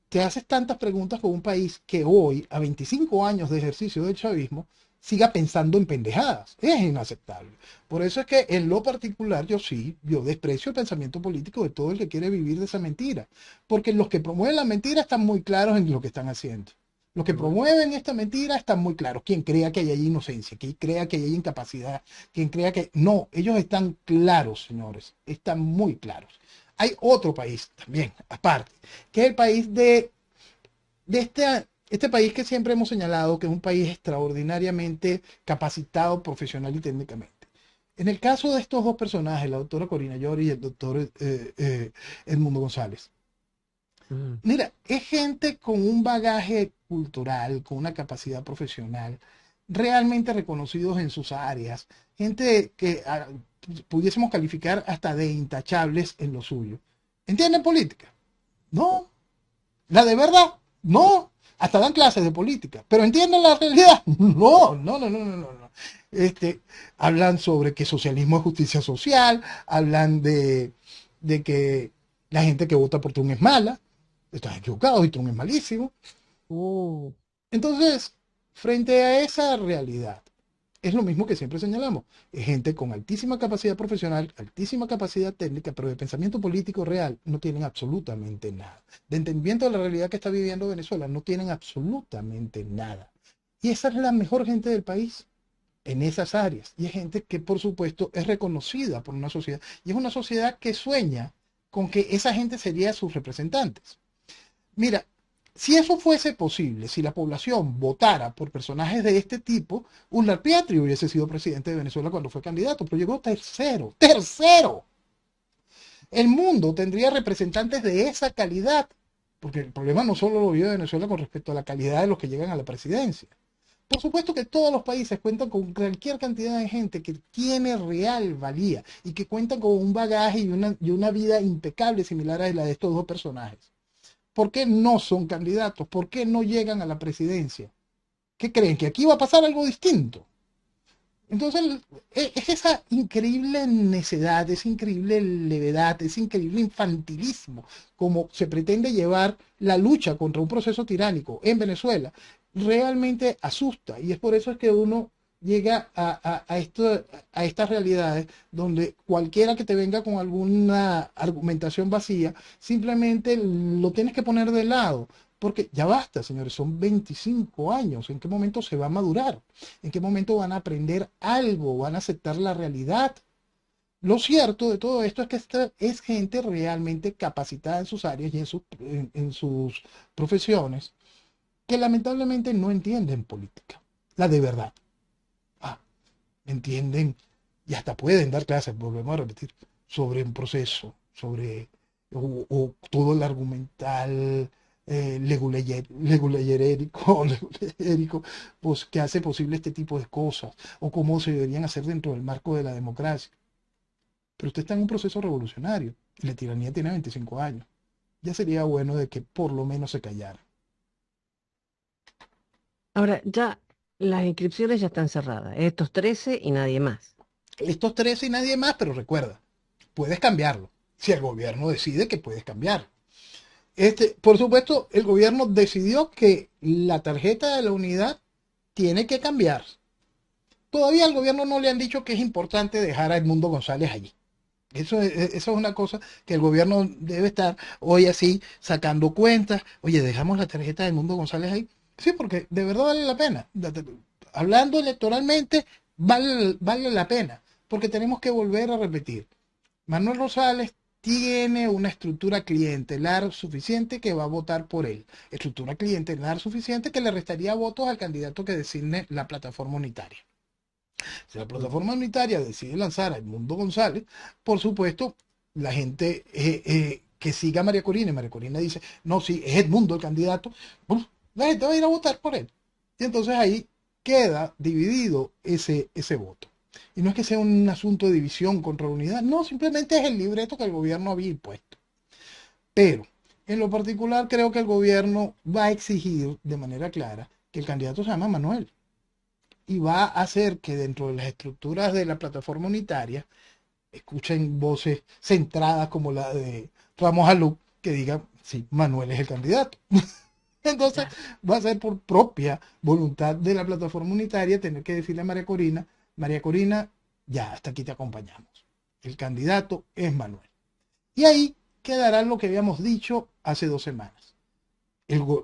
te haces tantas preguntas con un país que hoy, a 25 años de ejercicio del chavismo, siga pensando en pendejadas. Es inaceptable. Por eso es que en lo particular yo desprecio el pensamiento político de todo el que quiere vivir de esa mentira. Porque los que promueven la mentira están muy claros en lo que están haciendo. Los que Seguro. promueven esta mentira están muy claros. Quien crea que hay inocencia, quien crea que hay incapacidad, quien crea que... No, ellos están claros, señores. Están muy claros. Hay otro país también, aparte, que es el país de este país que siempre hemos señalado que es un país extraordinariamente capacitado profesional y técnicamente. En el caso de estos dos personajes, la doctora Corina Llori y el doctor Edmundo González, Mm. mira, es gente con un bagaje cultural, con una capacidad profesional, realmente reconocidos en sus áreas, gente que pudiésemos calificar hasta de intachables en lo suyo. ¿Entienden política? No, la de verdad, no. Hasta dan clases de política. Pero entienden la realidad. No, no, no, no, no, no. No. Hablan sobre que socialismo es justicia social, hablan de que la gente que vota por Trump es mala. Están equivocados y Trump es malísimo. Uh, Entonces, frente a esa realidad, es lo mismo que siempre señalamos. Es gente con altísima capacidad profesional, altísima capacidad técnica, pero de pensamiento político real no tienen absolutamente nada. De entendimiento de la realidad que está viviendo Venezuela no tienen absolutamente nada. Y esa es la mejor gente del país en esas áreas. Y es gente que, por supuesto, es reconocida por una sociedad. Y es una sociedad que sueña con que esa gente sería sus representantes. Mira, si eso fuese posible, si la población votara por personajes de este tipo, Ullar Pietri hubiese sido presidente de Venezuela cuando fue candidato, pero llegó tercero, tercero. El mundo tendría representantes de esa calidad, porque el problema no solo lo vive Venezuela con respecto a la calidad de los que llegan a la presidencia. Por supuesto que todos los países cuentan con cualquier cantidad de gente que tiene real valía y que cuentan con un bagaje y una vida impecable similar a la de estos dos personajes. ¿Por qué no son candidatos? ¿Por qué no llegan a la presidencia? ¿Qué creen? ¿Que aquí va a pasar algo distinto? Entonces, es esa increíble necedad, esa increíble levedad, ese increíble infantilismo, como se pretende llevar la lucha contra un proceso tiránico en Venezuela, realmente asusta. Y es por eso es que uno llega a estas realidades donde cualquiera que te venga con alguna argumentación vacía, simplemente lo tienes que poner de lado. Porque ya basta, señores, son 25 años. ¿En qué momento se va a madurar? ¿En qué momento van a aprender algo? ¿Van a aceptar la realidad? Lo cierto de todo esto es que esta es gente realmente capacitada en sus áreas y en sus profesiones que lamentablemente no entienden política, la de verdad. Ah, entienden y hasta pueden dar clases, volvemos a repetir, sobre un proceso, sobre o todo el argumental leguleyérico, pues, que hace posible este tipo de cosas, o cómo se deberían hacer dentro del marco de la democracia. Pero usted está en un proceso revolucionario y la tiranía tiene 25 años. Ya sería bueno de que por lo menos se callara. Ahora, ya las inscripciones ya están cerradas, estos 13 y nadie más. Estos tres y nadie más, pero recuerda, puedes cambiarlo. Si el gobierno decide que puedes cambiar. Por supuesto, el gobierno decidió que la tarjeta de la unidad tiene que cambiar. Todavía al gobierno no le han dicho que es importante dejar a Edmundo González allí. Eso es una cosa que el gobierno debe estar hoy así sacando cuentas. Oye, dejamos la tarjeta de Edmundo González ahí. Sí, porque de verdad vale la pena. Hablando electoralmente, vale la pena. Porque tenemos que volver a repetir. Manuel Rosales tiene una estructura clientelar suficiente que va a votar por él. Estructura clientelar suficiente que le restaría votos al candidato que designe la plataforma unitaria. Si la plataforma unitaria decide lanzar a Edmundo González, por supuesto, la gente que siga a María Corina, y María Corina dice, no, sí, es Edmundo el candidato, pues, la gente va a ir a votar por él. Y entonces ahí queda dividido ese voto. Y no es que sea un asunto de división contra la unidad, no, simplemente es el libreto que el gobierno había impuesto. Pero, en lo particular, creo que el gobierno va a exigir de manera clara que el candidato se llama Manuel y va a hacer que dentro de las estructuras de la plataforma unitaria escuchen voces centradas como la de Ramos Alú que digan, sí, Manuel es el candidato. Entonces va a ser por propia voluntad de la plataforma unitaria tener que decirle a María Corina, ya, hasta aquí te acompañamos. El candidato es Manuel. Y ahí quedará lo que habíamos dicho hace 2 semanas.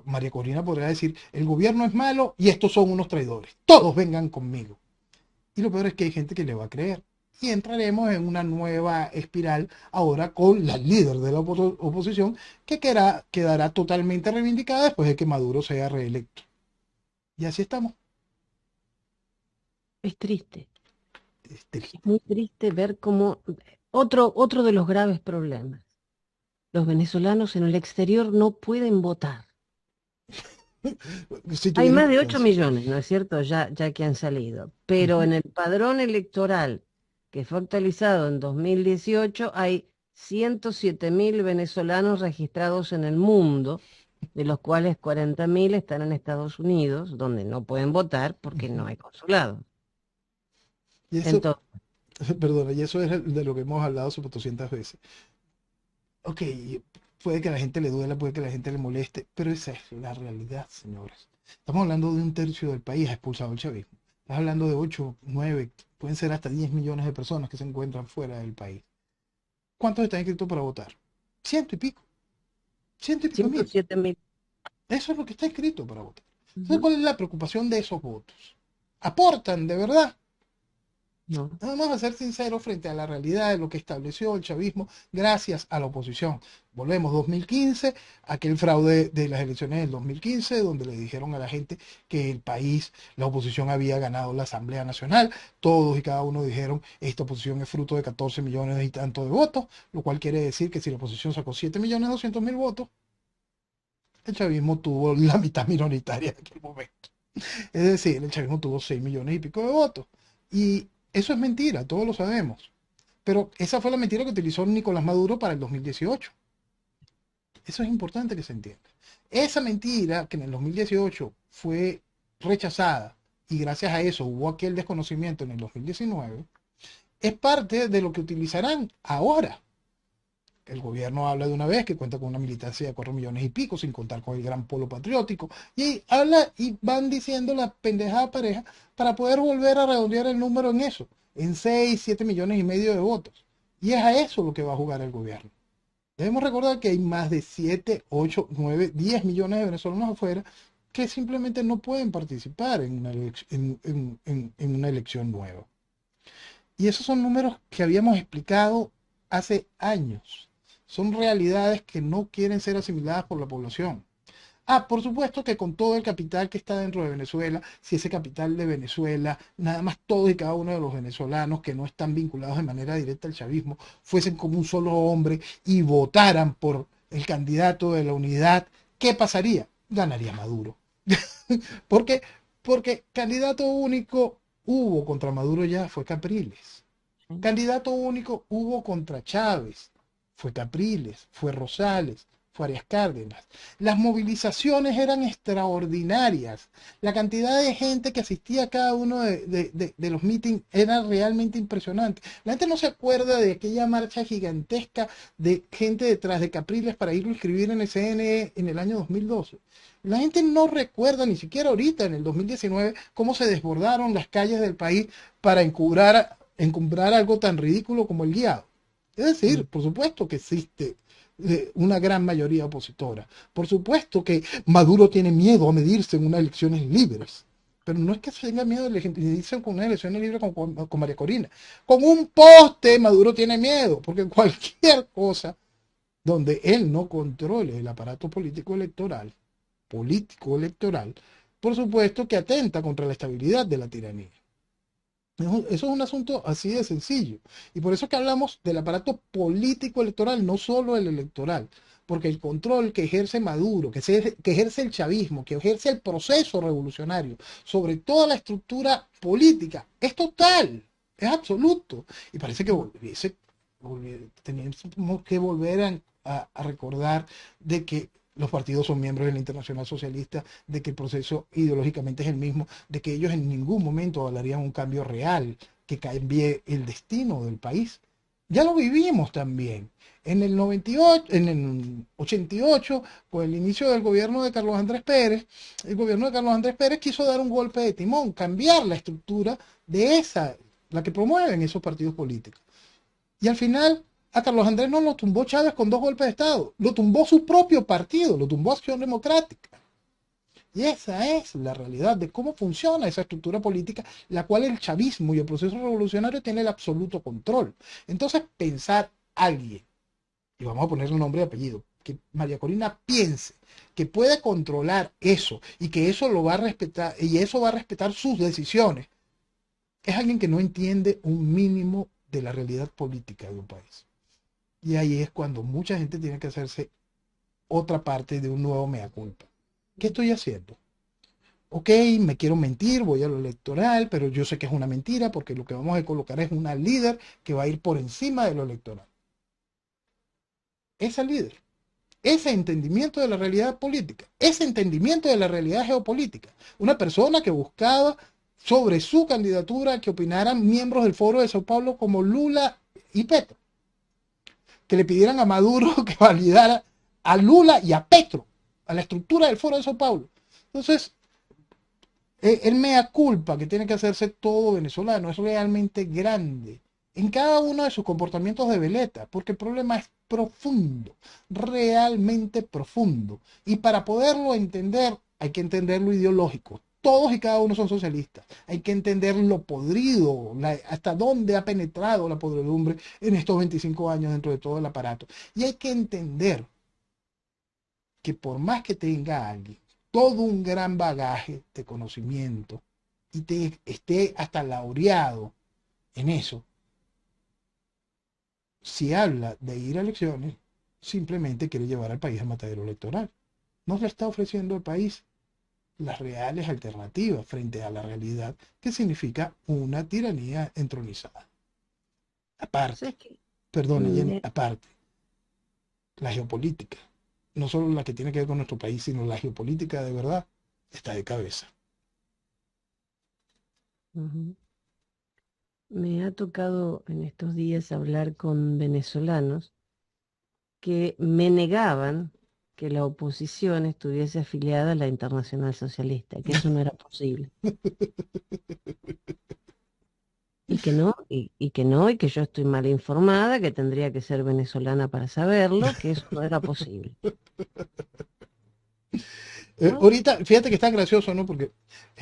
María Corina podrá decir, el gobierno es malo y estos son unos traidores. Todos vengan conmigo. Y lo peor es que hay gente que le va a creer. Y entraremos en una nueva espiral ahora con la líder de la oposición que quedará totalmente reivindicada después de que Maduro sea reelecto. Y así estamos. Es triste, Es es triste. muy triste ver cómo otro de los graves problemas. Los venezolanos en el exterior no pueden votar. Si Hay tuviera más de 8 importancia. millones, ¿no es cierto? Ya que han salido. Pero en el padrón electoral que fue actualizado en 2018 hay 107.000 venezolanos registrados en el mundo, de los cuales 40.000 están en Estados Unidos, donde no pueden votar porque no hay consulado. Y eso, Entonces, perdona, y eso es de lo que hemos hablado sobre 200 veces. Ok, puede que a la gente le duela, puede que a la gente le moleste, pero esa es la realidad, señores. Estamos hablando de un tercio del país expulsado del chavismo. Estás hablando de 8, 9, pueden ser hasta 10 millones de personas que se encuentran fuera del país. ¿Cuántos están inscritos para votar? Ciento y pico, ciento y pico ciento mil. siete mil. Eso es lo que está inscrito para votar. Entonces, Ujú. ¿cuál es la preocupación de esos votos? ¿Aportan de verdad? no. Vamos a ser sinceros frente a la realidad de lo que estableció el chavismo gracias a la oposición. Volvemos 2015, aquel fraude de las elecciones del 2015, donde le dijeron a la gente que el país, la oposición había ganado la Asamblea Nacional. Todos y cada uno dijeron, esta oposición es fruto de 14 millones y tanto de votos, lo cual quiere decir que si la oposición sacó 7.200.000 votos, el chavismo tuvo la mitad minoritaria en aquel momento. Es decir, el chavismo tuvo 6 millones y pico de votos. Y eso es mentira, todos lo sabemos. Pero esa fue la mentira que utilizó Nicolás Maduro para el 2018. Eso es importante que se entienda. Esa mentira que en el 2018 fue rechazada y gracias a eso hubo aquel desconocimiento en el 2019, es parte de lo que utilizarán ahora. El gobierno habla de una vez que cuenta con una militancia de 4 millones y pico, sin contar con el gran polo patriótico, y habla y van diciendo la pendejada pareja para poder volver a redondear el número en eso, en 6 7 millones y medio de votos. Y es a eso lo que va a jugar el gobierno. Debemos recordar que hay más de 7 8 9 10 millones de venezolanos afuera que simplemente no pueden participar en una, en una elección nueva. Y esos son números que habíamos explicado hace años. Son realidades que no quieren ser asimiladas por la población. Ah, por supuesto que con todo el capital que está dentro de Venezuela, si ese capital de Venezuela, nada más todos y cada uno de los venezolanos que no están vinculados de manera directa al chavismo, fuesen como un solo hombre y votaran por el candidato de la unidad, ¿qué pasaría? Ganaría Maduro. ¿Por qué? Porque candidato único hubo contra Maduro ya, fue Capriles. Sí. Candidato único hubo contra Chávez, fue Capriles, fue Rosales, fue Arias Cárdenas. Las movilizaciones eran extraordinarias. La cantidad de gente que asistía a cada uno de los meetings era realmente impresionante. La gente no se acuerda de aquella marcha gigantesca de gente detrás de Capriles para irlo a inscribir en el CNE en el año 2012. La gente no recuerda ni siquiera ahorita, en el 2019, cómo se desbordaron las calles del país para encumbrar algo tan ridículo como el guiado. Es decir, Mm. por supuesto que existe una gran mayoría opositora. Por supuesto que Maduro tiene miedo a medirse en unas elecciones libres. Pero no es que se tenga miedo de medirse con unas elecciones libres con María Corina. Con un poste Maduro tiene miedo, porque cualquier cosa donde él no controle el aparato político electoral, por supuesto que atenta contra la estabilidad de la tiranía. Eso es un asunto así de sencillo. Y por eso que hablamos del aparato político electoral, no solo el electoral. Porque el control que ejerce Maduro, que ejerce el chavismo, que ejerce el proceso revolucionario sobre toda la estructura política, es total, es absoluto. Y parece que teníamos que volver a recordar de que los partidos son miembros de la Internacional Socialista, de que el proceso ideológicamente es el mismo, de que ellos en ningún momento hablarían un cambio real que cambie el destino del país. Ya lo vivimos también. En el 98, en el 88, con el inicio del gobierno de Carlos Andrés Pérez, el gobierno de Carlos Andrés Pérez quiso dar un golpe de timón, cambiar la estructura de esa, la que promueven esos partidos políticos. Y al final, a Carlos Andrés no lo tumbó Chávez con 2 golpes de Estado, lo tumbó su propio partido, lo tumbó Acción Democrática. Y esa es la realidad de cómo funciona esa estructura política, la cual el chavismo y el proceso revolucionario tienen el absoluto control. Entonces, pensar alguien, y vamos a ponerle nombre y apellido, que María Corina piense que puede controlar eso y que eso lo va a respetar y eso va a respetar sus decisiones, es alguien que no entiende un mínimo de la realidad política de un país. Y ahí es cuando mucha gente tiene que hacerse otra parte de un nuevo mea culpa. ¿Qué estoy haciendo? Ok, me quiero mentir, voy a lo electoral, pero yo sé que es una mentira porque lo que vamos a colocar es una líder que va a ir por encima de lo electoral. Esa líder, ese entendimiento de la realidad política, ese entendimiento de la realidad geopolítica. Una persona que buscaba sobre su candidatura que opinaran miembros del Foro de Sao Paulo como Lula y Petro. Que le pidieran a Maduro que validara a Lula y a Petro, a la estructura del Foro de Sao Paulo. Entonces, el mea culpa que tiene que hacerse todo venezolano es realmente grande en cada uno de sus comportamientos de veleta, porque el problema es profundo, realmente profundo. Y para poderlo entender, hay que entender lo ideológico. Todos y cada uno son socialistas. Hay que entender lo podrido, hasta dónde ha penetrado la podredumbre en estos 25 años dentro de todo el aparato. Y hay que entender que por más que tenga alguien todo un gran bagaje de conocimiento y esté hasta laureado en eso, si habla de ir a elecciones, simplemente quiere llevar al país al matadero electoral. No le está ofreciendo al país las reales alternativas frente a la realidad que significa una tiranía entronizada. Aparte, ¿Sabes qué? perdone Jenny, Me- aparte, la geopolítica, no solo la que tiene que ver con nuestro país, sino la geopolítica de verdad, está de cabeza. Ujú. Me ha tocado en estos días hablar con venezolanos que me negaban que la oposición estuviese afiliada a la Internacional Socialista, que eso no era posible. Y que no, y que yo estoy mal informada, que tendría que ser venezolana para saberlo, que eso no era posible. Bueno, Ahorita, fíjate que está gracioso, ¿no? Porque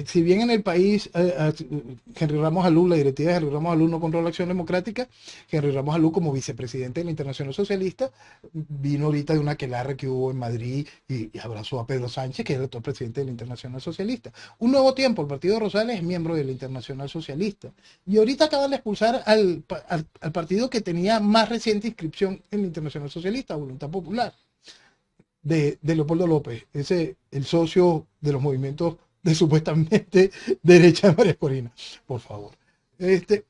si bien en el país Henry Ramos Alú, la directiva de Henry Ramos Alú no controla la acción democrática, Henry Ramos Alú como vicepresidente de la Internacional Socialista vino ahorita de una aquelarre que hubo en Madrid y abrazó a Pedro Sánchez, que es el actual presidente de la Internacional Socialista. Un nuevo tiempo, el Partido de Rosales es miembro de la Internacional Socialista. Y ahorita acaban de expulsar al partido que tenía más reciente inscripción en la Internacional Socialista, Voluntad Popular de Leopoldo López, ese el socio de los movimientos de supuestamente derecha de María Corina, por favor. Este,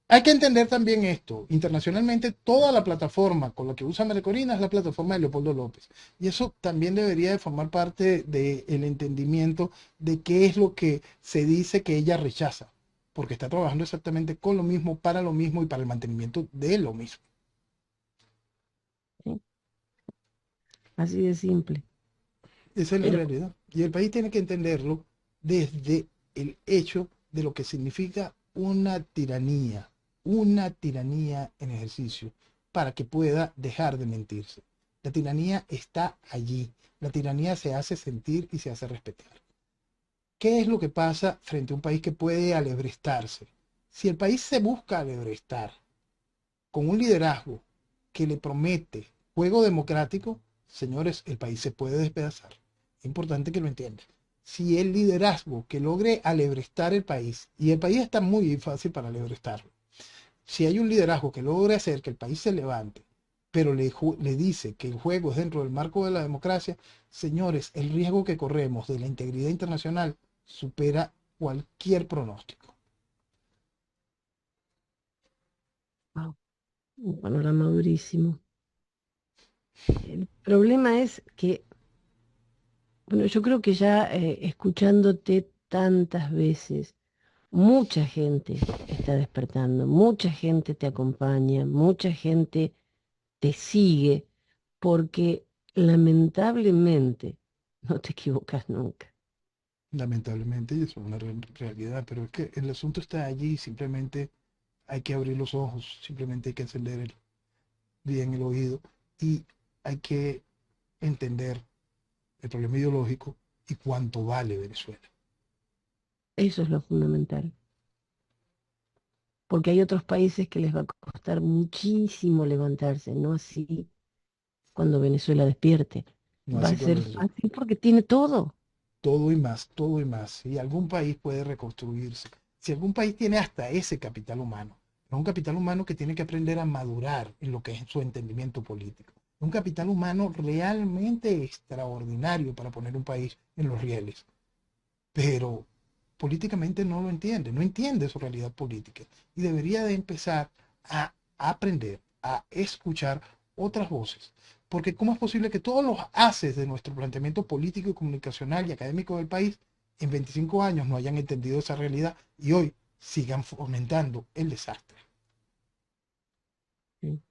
hay que entender también esto. Internacionalmente, toda la plataforma con la que usa María Corina es la plataforma de Leopoldo López. Y eso también debería de formar parte del entendimiento de qué es lo que se dice que ella rechaza. Porque está trabajando exactamente con lo mismo, para lo mismo y para el mantenimiento de lo mismo. sí, así de simple. Esa es la Pero realidad. Y el país tiene que entenderlo desde el hecho de lo que significa una tiranía en ejercicio, para que pueda dejar de mentirse. La tiranía está allí. La tiranía se hace sentir y se hace respetar. ¿Qué es lo que pasa frente a un país que puede alebrestarse? Si el país se busca alebrestar con un liderazgo que le promete juego democrático, señores, el país se puede despedazar. Es importante que lo entiendan. Si el liderazgo que logre alebrestar el país, y el país está muy fácil para alebrestarlo, si hay un liderazgo que logre hacer que el país se levante, pero le dice que el juego es dentro del marco de la democracia, señores, el riesgo que corremos de la integridad internacional supera cualquier pronóstico. wow, un panorama durísimo. El problema es que, bueno, yo creo que ya escuchándote tantas veces, mucha gente está despertando, mucha gente te acompaña, mucha gente te sigue, porque lamentablemente no te equivocas nunca. Lamentablemente, y eso es una realidad, pero es que el asunto está allí, simplemente hay que abrir los ojos, simplemente hay que encender bien el oído y hay que entender el problema ideológico y cuánto vale Venezuela. Eso es lo fundamental, porque hay otros países que les va a costar muchísimo levantarse, no así cuando Venezuela despierte. No Va así a cuando ser fácil porque tiene todo. todo y más, todo y más. Si algún país puede reconstruirse, si algún país tiene hasta ese capital humano, es un capital humano que tiene que aprender a madurar en lo que es su entendimiento político. Un capital humano realmente extraordinario para poner un país en los rieles, pero políticamente no lo entiende, no entiende su realidad política y debería de empezar a aprender, a escuchar otras voces. Porque ¿cómo es posible que todos los haces de nuestro planteamiento político y comunicacional y académico del país en 25 años no hayan entendido esa realidad y hoy sigan fomentando el desastre? Sí.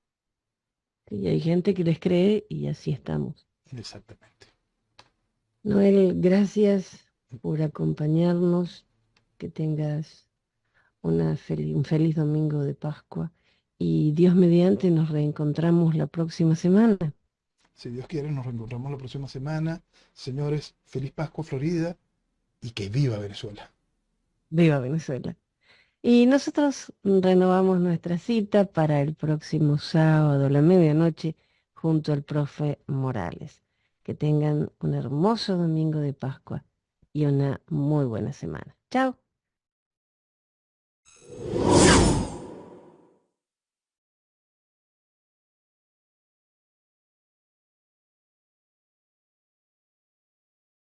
Y hay gente que les cree y así estamos. Exactamente. Noel, gracias por acompañarnos. Que tengas un feliz domingo de Pascua y Dios mediante nos reencontramos la próxima semana. Si Dios quiere, nos reencontramos la próxima semana. Señores, feliz Pascua, Florida. y que viva Venezuela. Viva Venezuela. Y nosotros renovamos nuestra cita para el próximo sábado a la medianoche junto al profe Morales. Que tengan un hermoso domingo de Pascua y una muy buena semana. Chao.